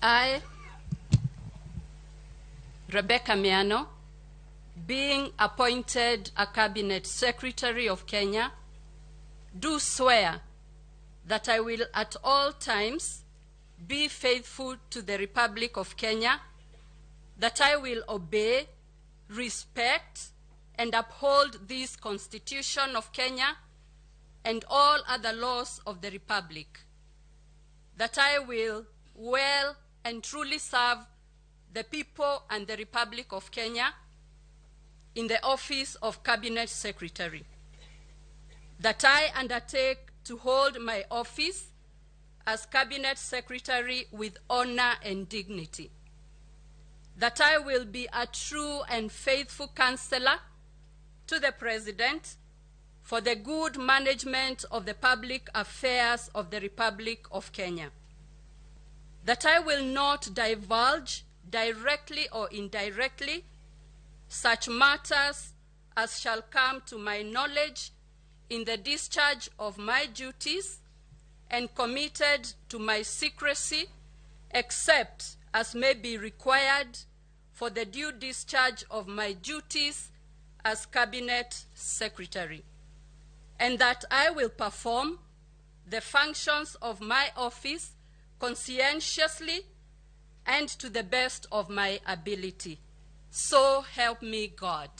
I, Rebecca Miano, being appointed a Cabinet Secretary of Kenya, do swear that I will at all times be faithful to the Republic of Kenya, that I will obey, respect, and uphold this Constitution of Kenya and all other laws of the Republic, that I will well and truly serve the people and the Republic of Kenya in the office of Cabinet Secretary, that I undertake to hold my office as Cabinet Secretary with honor and dignity, that I will be a true and faithful counselor to the President for the good management of the public affairs of the Republic of Kenya, that I will not divulge directly or indirectly such matters as shall come to my knowledge in the discharge of my duties and committed to my secrecy, except as may be required for the due discharge of my duties as Cabinet Secretary, and that I will perform the functions of my office conscientiously and to the best of my ability. So help me God.